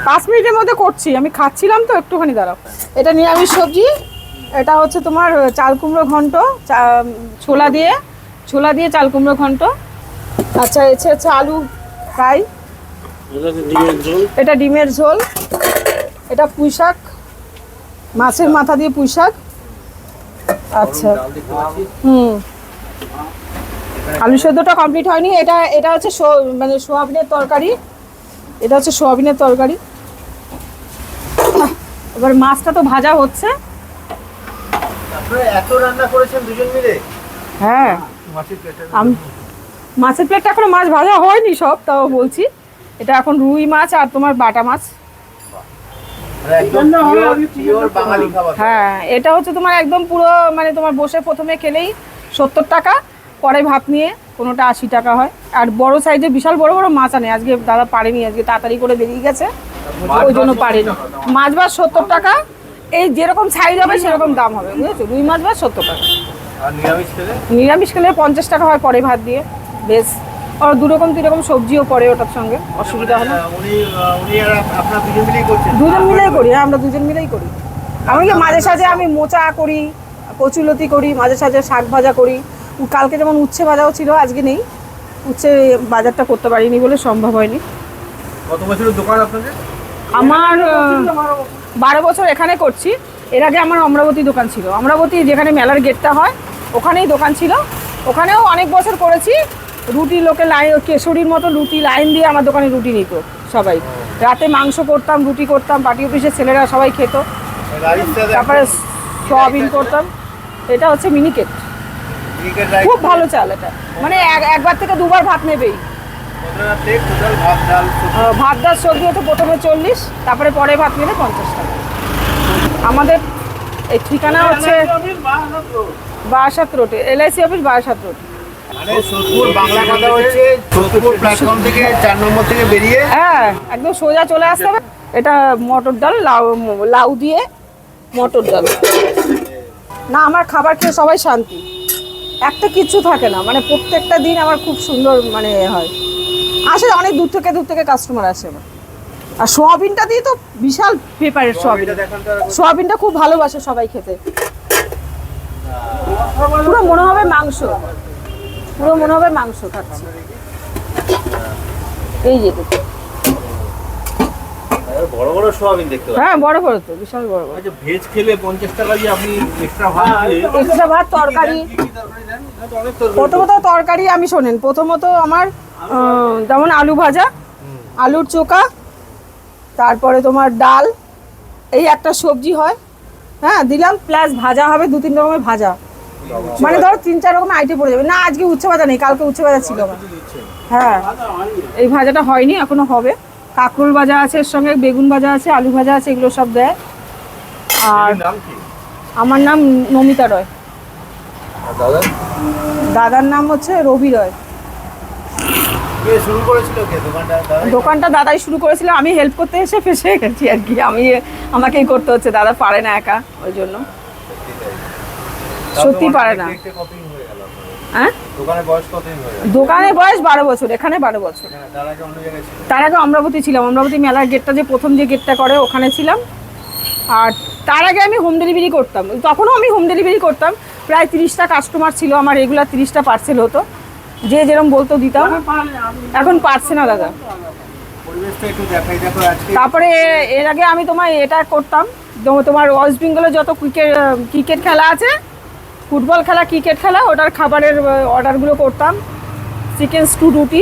5 মিনিটের মধ্যে করছি, আমি খাচ্ছিলাম তো, একটুখানি দাঁড়াও। এটা নিরামিষ সবজি, এটা হচ্ছে তোমার চাল কুমড়ো ঘন্ট, ছোলা দিয়ে চাল কুমড়ো ঘন্ট। আচ্ছা, এসে হচ্ছে আলু ফ্রাই, এটা ডিমের ঝোল, এটা পুঁই শাক, মাছের মাথা দিয়ে পুঁই শাক। আচ্ছা, আলু সেদ্ধটা কমপ্লিট হয়নি। এটা হচ্ছে মানে সোয়াবিনের তরকারি, এটা হচ্ছে সোয়াবিনের তরকারি। এবার মাছটা তো ভাজা হচ্ছে। আপনারা এত রান্না করেছেন দুজন মিলে? হ্যাঁ, মাছের প্লেটটা এখনো মাছ ভাজা হয়নি সব, তাও বলছি। এটা এখন রুই মাছ আর তোমার বাটা মাছ। হ্যাঁ, এটা হচ্ছে তোমার একদম পুরো মানে তোমার বসে প্রথমে খেলেই 70 টাকা, পরে ভাত নিয়ে কোনোটা 80 টাকা হয়। আর বড় সাইজে বিশাল বড় বড় মাছ আনে, আজকে দাদা পারেনি, আজকে তাড়াতাড়ি করে বেরিয়ে গেছে, ওই জন্য পারেনি। মাছ ভাত 70 টাকা, এই যেরকম সাইজ হবে সেরকম দাম হবে, বুঝেছো? রুই মাছ ভাত 70 টাকা। নিরামিষ খেলে 50 টাকা হয় পরে ভাত দিয়ে। বেশ, আর 2 রকম 3 রকম সবজিও পড়ে ওটার সঙ্গে, অসুবিধা হয় না। দুজন মিলেই করি, হ্যাঁ, আমরা দুজন মিলেই করি। এমনকি মাঝে সাঝে আমি মোচা করি, কচুলতি করি, মাঝে সাঝে শাক ভাজা করি। কালকে যেমন উচ্ছে ভাজাও ছিল, আজকে নেই, উচ্ছে বাজারটা করতে পারিনি বলে সম্ভব হয়নি। কত বছরের দোকান আপনাদের? আমার 12 বছর এখানে করছি। এর আগে আমার অমরাবতী দোকান ছিল, অমরাবতী যেখানে মেলার গেটটা হয় ওখানেই দোকান ছিল, ওখানেও অনেক বছর করেছি। রুটি লোকে লাইন, কেশরীর মতো রুটি লাইন দিয়ে আমার দোকানে রুটি নিত সবাই। রাতে মাংস করতাম, রুটি করতাম, পার্টি অফিসের ছেলেরা সবাই খেত। তারপরে সোয়াবিন করতাম। এটা হচ্ছে মিনিকেট, খুব ভালো চাল এটা, মানে একবার থেকে 2বার ভাত নেবেই। ভাত ডাল সবজি হচ্ছে প্রথমে 40, তারপরে পরে ভাত নিলে 50 টাকা। আমাদের এই ঠিকানা হচ্ছে বারাসাত রোডে, LIC অফিস বারাসাত রোড। হ্যাঁ, একদম সোজা চলে আসতে হবে। এটা মটর ডাল, লাউ দিয়ে মটর ডাল। না, আমার খাবার খেয়ে সবাই শান্তি, একটা কিচ্ছু থাকে না, মানে প্রত্যেকটা দিন আমার খুব সুন্দর মানে হয়। আসে অনেক দূর থেকে কাস্টমার আসে আমার। আর সোয়াবিনটা দিয়ে তো বিশাল পেপারের সোয়াবিন, সোয়াবিনটা খুব ভালোবাসে সবাই খেতে। পুরো মনে হবে মাংস, পুরো মনে হবে মাংস খাচ্ছি। এই যে বড় বড় সোয়াবিন দেখতে পাচ্ছি। হ্যাঁ, বড় বড় তো, বিশাল বড় বড়। আচ্ছা, ভেজ খেলে 50 টাকা দিয়ে আপনি এক্সট্রা ভাত তরকারি। প্রথমত তরকারি আমি শোনেন, প্রথমত আমার যেমন আলু ভাজা, আলুর চোখা, তারপরে তোমার ডাল, এই একটা সবজি হয়, হ্যাঁ দিলাম, প্লাস ভাজা হবে 2-3 রকমের ভাজা, মানে ধরো 3-4 রকমের আইটেম পড়ে যাবে। না, আজকে উচ্ছে ভাজা নেই, কালকে উচ্ছে ভাজা ছিল আমার। হ্যাঁ, এই ভাজাটা হয়নি, এখনো হবে। কাঁকরোল ভাজা আছে, এর সঙ্গে বেগুন ভাজা আছে, আলু ভাজা আছে, এগুলো সব দেয়। আর আমার নাম নমিতা রয়। দাদার নাম হচ্ছে রবি রয়। দোকানটা দাদাই শুরু করেছিল, আমি হেল্প করতে এসে ফেসে গেছি আর কি। আমাকেই করতে হচ্ছে, দাদা পারে না একা, ওই জন্য। সত্যি পারে না। হ্যাঁ, দোকানে বয়স 12 বছর, এখানে 12 বছর। তার আগে অমরাবতী ছিলাম, অমরাবতী মেলার গেটটা যে প্রথম যে গেটটা করে ওখানে ছিলাম। আর তার আগে আমি হোম ডেলিভারি করতাম, তখনও আমি হোম ডেলিভারি করতাম। প্রায় 30টা কাস্টমার ছিল আমার, রেগুলার 30টা পার্সেল হতো, যে যেরকম বলতো দিতাম। এখন পারছে না দাদা। তারপরে এর আগে আমি তোমার এটা করতাম, তোমার ওয়েস্ট বেঙ্গলে যত ক্রিকেট খেলা আছে, ফুটবল খেলা, ক্রিকেট খেলা, ওটার খাবারের অর্ডারগুলো করতাম। চিকেন স্টু, রুটি।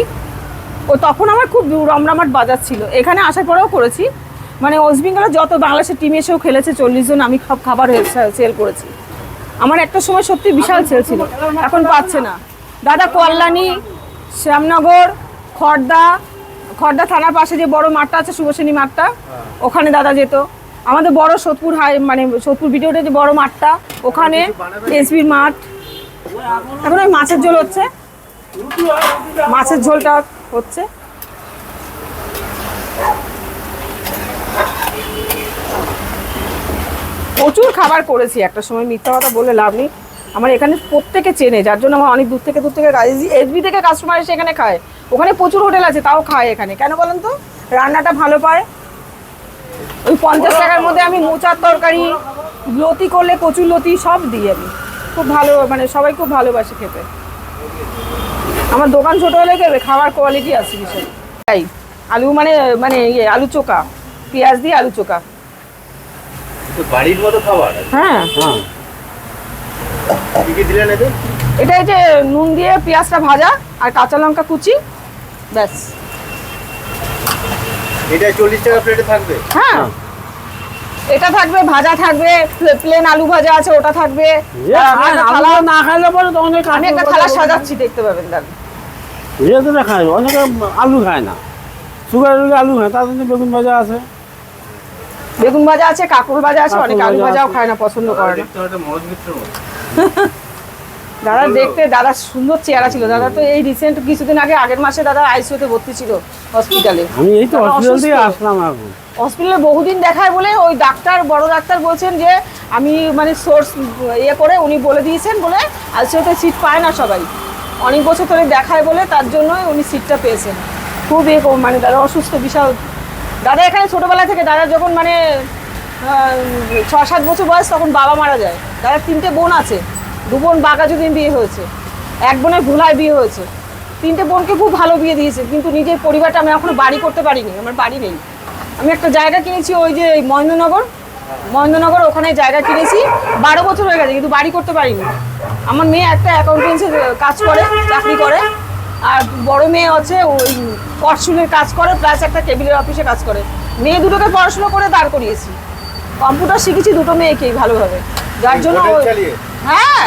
ও তখন আমার খুব রমরমাট বাজার ছিল, এখানে আসার পরেও করেছি। মানে ওয়েস্ট বেঙ্গলে যত বাংলাদেশের টিম এসেও খেলেছে 40 জন, আমি সব খাবার সেল করেছি। আমার একটা সময় সত্যি বিশাল সেল ছিল, এখন পাচ্ছে না দাদা। কল্যাণী, শ্যামনগর, খড়দা থানার পাশে যে বড় মাঠটা আছে, শুভশ্রেণী মাঠটা, ওখানে দাদা যেত। আমাদের বড় সোদপুর মানে সোদপুর ভিডিওতে যে বড় মাঠটা, ওখানে এসবির মাঠ। এখন ওই মাছের ঝোল হচ্ছে, মাছের ঝোলটা হচ্ছে। প্রচুর খাবার করেছি একটা সময়, মিথ্যা কথা বলে লাভ নেই। আমার এখানে প্রত্যেকে চেনে, যার জন্য আমার অনেক দূর থেকে এসবি থেকে কাস্টমার এসে এখানে খায়। ওখানে প্রচুর হোটেল আছে, তাও খায় এখানে। কেন বলেন তো? রান্নাটা ভালো পায়, ওই 50 টাকার মধ্যে আমি মোচার তরকারি, লতি করলে কচুর লতি সব দিই আমি। খুব ভালো, মানে সবাই খুব ভালোবাসে খেতে। আমার দোকান ছোট হলে কি হবে, খাওয়ার কোয়ালিটি আছে ভীষণ। তাই আলু মানে মানে ইয়ে আলু চোখা, পেঁয়াজ দিয়ে আলু চোখা। তো বাড়ির মতো খাবার। হ্যাঁ, কি কি দিলেন এতে? এটা এই যে নুন দিয়ে পেঁয়াজটা ভাজা আর কাঁচা লঙ্কা কুচি, ব্যাস। এটা 40 টাকা প্লেটে থাকবে? হ্যাঁ, এটা থাকবে, ভাজা থাকবে, প্লেন আলু ভাজা আছে ওটা থাকবে। আলু না খাইলে পরে তো অনেক আমি একটা থালা সাজাচ্ছি, দেখতে পাবেন দাদা। তো না খায়, অনেকে আলু খায় না, সুগার রোগে আলু খায়, তার জন্য বেগুন ভাজা আছে, বেগুন ভাজা আছে, কাঁকরোল ভাজা আছে, অনেকে আলু ভাজাও খায় না, পছন্দ করে না। দেখতে হয়তো মনোজ মিত্রের মতো। দাদা দেখতে, দাদা সুন্দর চেহারা ছিল। দাদা তো এই রিসেন্ট কিছুদিন আগে, আগের মাসে দাদা আইসিইউতে ভর্তি ছিল হসপিটালে। আমি এই তো হসপিটাল থেকে আসলাম এখন। হসপিটালে বহুদিন দেখায় বলে ওই ডাক্তার, বড় ডাক্তার বলছেন যে আমি মানে সোর্স ইয়ে করে উনি বলে দিয়েছেন বলে আইসিইউতে সিট পায় না সবাই, অনেক বছর ধরে দেখায় বলে তার জন্যই উনি সিটটা পেয়েছেন। খুব মানে দাদা অসুস্থ বিশাল। দাদা এখানে ছোটোবেলা থেকে, দাদা যখন মানে 6-7 বছর বয়স তখন বাবা মারা যায়। দাদার 3টে বোন আছে, 2 বোন বাঘাযতীন বিয়ে হয়েছে, 1 বোনের ভুলায় বিয়ে হয়েছে। 3টে বোনকে খুব ভালো বিয়ে দিয়েছে, কিন্তু নিজের পরিবারটা আমি এখনো বাড়ি করতে পারিনি, আমার বাড়ি নেই। আমি একটা জায়গা কিনেছি ওই যে মহেন্দ্রনগর, ওখানে জায়গা কিনেছি, 12 বছর হয়ে গেছে, কিন্তু বাড়ি করতে পারিনি। আমার মেয়ে একটা অ্যাকাউন্টেন্সির কাজ করে, চাকরি করে, আর বড় মেয়ে আছে ওই কটশুলের কাজ করে, প্লাস একটা কেবিলের অফিসে কাজ করে। মেয়ে দুটোকে পড়াশোনা করে দাঁড় করিয়েছি, কম্পিউটার শিখেছি দুটো মেয়েকেই ভালোভাবে, যার জন্য হ্যাঁ।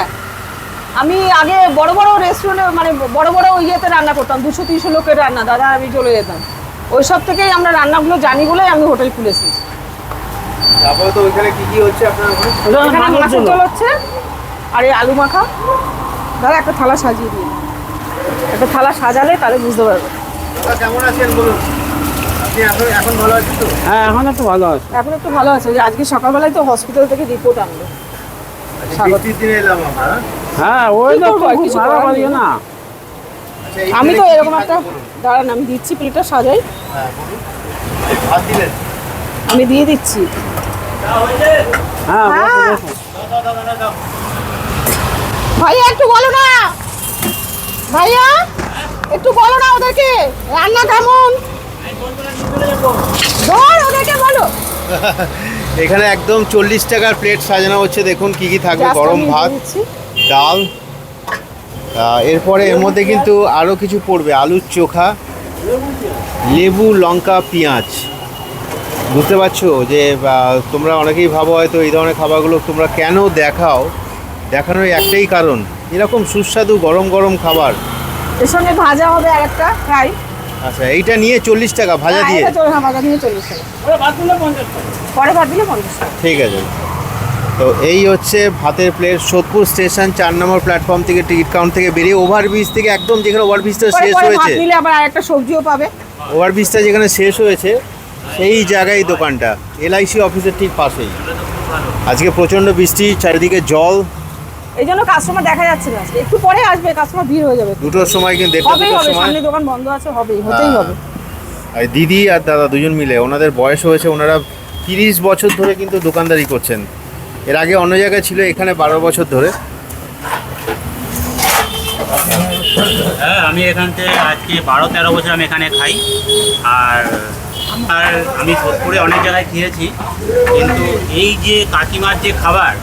আমি আগে বড় বড় রেস্টুরেন্টে, মানে বড় বড় ইয়েতে রান্না করতাম, 200-300 লোকের রান্না, দাদা আমি চলে যেতাম। ওই সব থেকেই আমরা রান্নাগুলো জানি বলেই আমি হোটেল খুলেছি। তারপরে তো ওইখানে কি কি হচ্ছে আপনার ওখানে? এখানে মাছের ঝোল হচ্ছে আর এই আলু মাখা। দাদা একটা থালা সাজিয়ে দিই, একটা থালা সাজালে তাহলে বুঝতে পারবে। দাদা কেমন আছেন বলুন? আপনি এখন ভালো আছেন তো? হ্যাঁ, এখন একটু ভালো আছে। এখন একটু ভালো আছে, যে আজকে সকালবেলায় তো হসপিটাল থেকে রিপোর্ট আনলো। বৃষ্টির দিনে এলাম আমরা। হ্যাঁ, ওই তো করবো, কিছু ভালো করার পারিও নেই। না। আচ্ছা, এই আমি তো plate কি এরকম কি একটা, থাকবে বলুন? দাঁড়ান আমি দিচ্ছি, প্লেটটা সাজাই, হ্যাঁ বলুন। ভাত দিলেন? আমি দিয়ে দিচ্ছি। হ্যাঁ, হ্যাঁ। বসো, বসো। ভাইয়া একটু বলো না, ভাইয়া একটু বলো না ওদেরকে রান্না কেমন, ধর ওদেরকে বলো। এখানে একদম 40 টাকার প্লেট সাজানো হচ্ছে, দেখুন কি কি থাকবে। Just গরম আমি ভাত, দিয়ে দিচ্ছি। ডাল, এরপরে এর মধ্যে কিন্তু আরও কিছু পড়বে, আলুর চোখা, লেবু, লঙ্কা, পেঁয়াজ। বুঝতে পারছো যে তোমরা অনেকেই ভাবো হয়তো এই ধরনের খাবারগুলো তোমরা কেন দেখানোর একটাই কারণ, এরকম সুস্বাদু গরম গরম খাবার। এর সঙ্গে ভাজা হবে আর একটা ফ্রাই। আচ্ছা, এইটা নিয়ে 40 টাকা ভাজা দিয়ে? ভাজা দিয়ে 40 টাকা, পরে ভাত দিলে 50 টাকা। ঠিক আছে। তো এই হচ্ছে ভাতের প্লেট, সোদপুর স্টেশন 4 নম্বর প্ল্যাটফর্ম থেকে, টিকিট কাউন্ট থেকে বেরিয়ে ওভারব্রিজ থেকে একদম যেখানে ওভারব্রিজটা পরে শেষ ভাত হয়েছে, দিলে আবার আরেকটা সবজিও পাবে। ওভারব্রিজটা যেখানে শেষ হয়েছে সেই জায়গায় দোকানটা, এলআইসি অফিসের ঠিক পাশেই। আজকে প্রচণ্ড বৃষ্টি, চারিদিকে জল, এই জন্য কাস্টমার দেখা যাচ্ছে না, একটু পরে আসবে, কাস্টমার ভিড় হয়ে যাবে। 2টোর সময় কিন্তু, 1টা হবেই 2টোর হবে, সময়। সামনে দোকান বন্ধ আছে, হতেই হবে। আর দিদি আর দাদা দুজন মিলে, ওনাদের বয়স হয়েছে, ওনারা 30 বছর ধরে কিন্তু দোকানদারি করছেন। এর আগে অন্য জায়গায় ছিল, এখানে 12 বছর ধরে। হ্যাঁ, আমি এখান থেকে আজকে 12-13 বছর আমি এখানে খাই। আর আমি সোদপুরে অনেক জায়গায় খেয়েছি, কিন্তু এই যে কাকিমার যে খাবার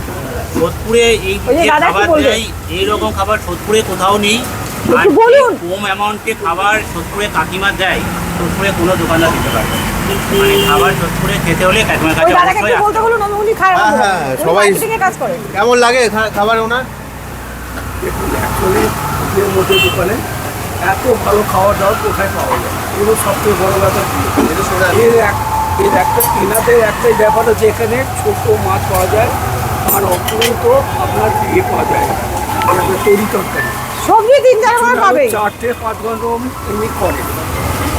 সোদপুরে, এই ওই যে যে দাদা কি খাবার বলবে? দেয় এইরকম খাবার সোদপুরে কোথাও নেই। আর একটু বলুন। এই কম অ্যামাউন্টে খাবার সোদপুরে কাকিমা দেয়, সোদপুরে কোনো দোকানদার দিতে পারবে না। মানে খাবার সোদপুরে খেতে হলে কাকিমার ওই কাছে দাদাকে অবশ্যই একটু বলতে বলুন, আমি উনি খারাপ হ্যাঁ, হ্যাঁ, সবাই- মার্কেটিংয়ে কাজ করে। কেমন লাগে খাবার ওনার? অ্যাকচুয়ালি এর মধ্যে দোকানে এত ভালো খাওয়া দাওয়া কোথায় পাওয়া যায়, এগুলো সবচেয়ে বড় ব্যাপার। এর একটা কেনাদের একটাই ব্যাপার হচ্ছে, এখানে ছোটো মাছ পাওয়া যায় আর অপূর্ব আপনার ইয়ে পাওয়া যায়, মানে তৈরি তরকারি। সবজি 3-4 রকমের পাবে। 4-5 ঘন্টা এমনি করে,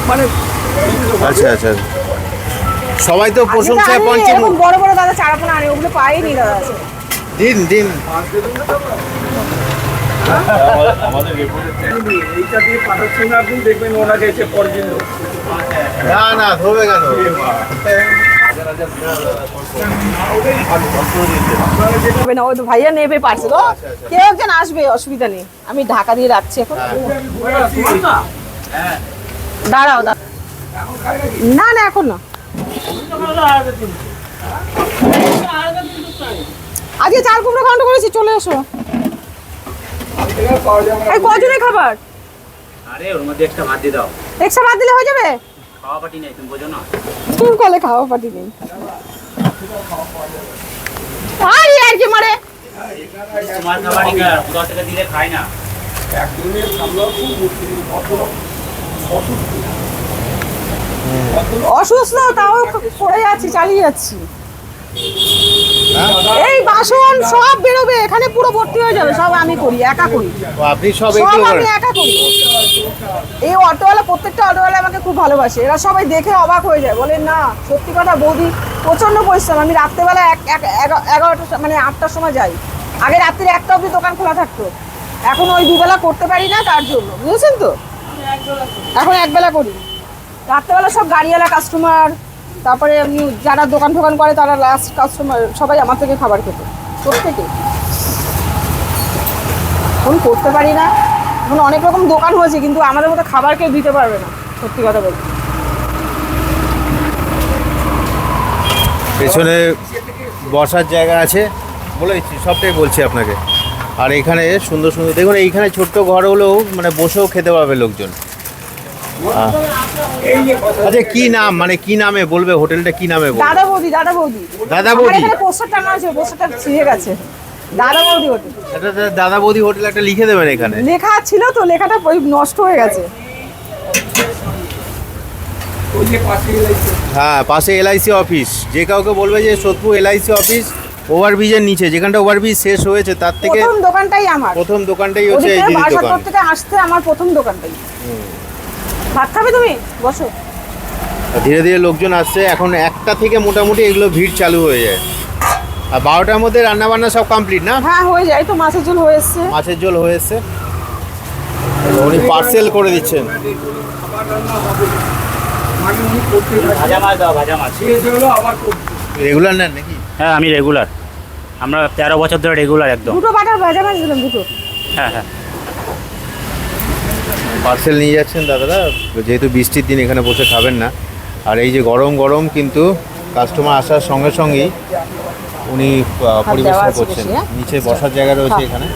মানে আচ্ছা আচ্ছা, সবাই তো প্রশংসায় পঞ্চমুখ। এরকম বড় বড় দাদা চারাপোনা আনে, ওগুলো পাইনি দাদা আছে। দিন দিন। এইটা দিয়ে পাঠাচ্ছি না, আপনি দেখবেন ওনাকে এসে পরের দিন না না, ধরবে কেন? হবে না, ওই তো ভাইয়া নেবে পার্সেল। ও কেউ একজন আসবে, অসুবিধা নেই, আমি ঢাকা দিয়ে রাখছি এখন। দাঁড়াও দাঁড়াও, না না এখন না, আজকে চাল কুমড়ো ঘন্ট করেছি, চলে এসো। এই কজনের খাবার? আরে ওর মধ্যে একটা ভাত দিয়ে দাও, এক্সট্রা ভাত দিলে হয়ে যাবে? খাওয়া পাটি নেই তুমি বোঝো না। তুমি কলে খাওয়া পাটি নেই, আরে আর কি মারে। তোমার খাবারই খা, কোথাও থেকে দিলে খাই না। একদিনের সামলাও খুব মুশকিল, অসুস্থ তাও করে যাচ্ছি, চালিয়ে যাচ্ছি। এই বাসন সব বেরোবে, এখানে পুরো ভর্তি হয়ে যাবে, সব আমি করি, একা করি, তো আপনি সব সব এগুলো আমি করেন? একা করি। এই অটোওয়ালা, প্রত্যেকটা অটোওয়ালা আমাকে খুব ভালোবাসে, এরা সবাই দেখে অবাক হয়ে যায়, বলে না সত্যি কথা বৌদি প্রচন্ড পরিশ্রম। আমি রাত্রেবেলা 11টা মানে 8টার সময় যাই, আগে রাত্রির 1টা অবধি দোকান খোলা থাকতো, এখন ওই দুবেলা করতে পারি না, তার জন্য বুঝেছেন তো, এখন একবেলা করি। রাত্রেবেলা সব গাড়িওয়ালা কাস্টমার, তারপরে এমনি যারা দোকান টোকান করে তারা লাস্ট কাস্টমার, সবাই আমার থেকে খাবার খেতে, প্রত্যেকে। এখন করতে পারি না, এখন অনেক রকম দোকান হয়েছে, কিন্তু আমাদের মতো খাবার কেউ দিতে পারবে না, সত্যি কথা বলতে। পেছনে বসার জায়গা আছে, বলেছি সবটাই বলছি আপনাকে। আর এখানে সুন্দর সুন্দর দেখুন, এইখানে ছোট্ট ঘর হলেও মানে বসেও খেতে পারবে লোকজন। আচ্ছা কি নাম, মানে কি নামে বলবে, হোটেলটা কি নামে বলবে? দাদা বৌদি, দাদা বৌদি, দাদা আমার বৌদি? এখানে পোস্টার টাঙা আছে, পোস্টারটা ছিঁড়ে গেছে, দাদা বৌদি হোটেল। এটা দাদা বৌদি হোটেল একটা লিখে দেবেন এখানে। লেখা ছিল তো, লেখাটা ওই নষ্ট হয়ে গেছে। ওই যে পাশে এলাইছে, হ্যাঁ, পাশে এলআইসি অফিস, যে কাউকে বলবে যে সোদপুর এলআইসি অফিস ওভারব্রিজের নিচে, যেখানটা ওভারব্রিজ শেষ হয়েছে তার থেকে প্রথম দোকানটাই আমার, প্রথম দোকানটাই হচ্ছে এই ওদিকে দিদির দোকান। বারাসাত থেকে আসতে আমার প্রথম দোকানটাই। ভাত খাবে তুমি? বসো। আর ধীরে ধীরে লোকজন আসছে, এখন 1টা থেকে মোটামুটি এগুলো ভিড় চালু হয়ে যায়। আর 12টার মধ্যে রান্না বান্না সব কমপ্লিট না? হ্যাঁ হয়ে যায়, তো মাছের ঝোল হয়ে এসছে। মাছের ঝোল হয়ে এসছে, উনি পার্সেল করে দিচ্ছেন। খাবার রান্না হবে, মানে উনি করতে ভাজা মাছ দাও, ভাজা মাছ। শেষ হলো আবার করতে। রেগুলার নেন নাকি? হ্যাঁ আমি রেগুলার, আমরা 13 বছর ধরে রেগুলার একদম। দুটো বাটার ভাজা মাছ দিলাম, দুটো। হ্যাঁ হ্যাঁ, পার্সেল নিয়ে যাচ্ছেন দাদারা, যেহেতু বৃষ্টির দিন এখানে বসে খাবেন না। আর এই যে গরম গরম কিন্তু কাস্টমার আসার সঙ্গে সঙ্গেই উনি দেওয়া পরিবেশন আছে করছেন। বেশি, হ্যাঁ? নিচে বসার জায়গা রয়েছে এখানে।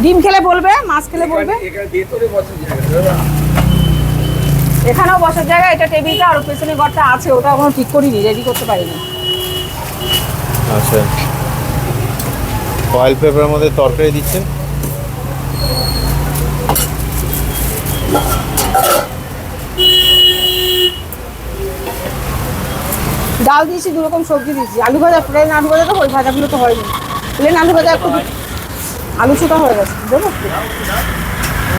ডিম খেলে বলবে, মাছ খেলে বলবে। এখানে ভেতরে বসে জায়গা, এখানেও বসার জায়গা, এটা টেবিলটা, আর পেছনে ঘরটা আছে, ওটা এখনো ঠিক করিনি, রেডি করতে পারিনি। আচ্ছা, ফয়েল পেপারের মধ্যে তরকারি দিচ্ছেন। ডাল দিয়েছি, 2 রকম সবজি দিয়েছি, আলু ভাজা, প্লেন আলু ভাজা, তো ওই ভাজাগুলো তো হয়নি, প্লেন আলু ভাজা একটু, আলু ছোটা হয়ে গেছে, দেবো একটু?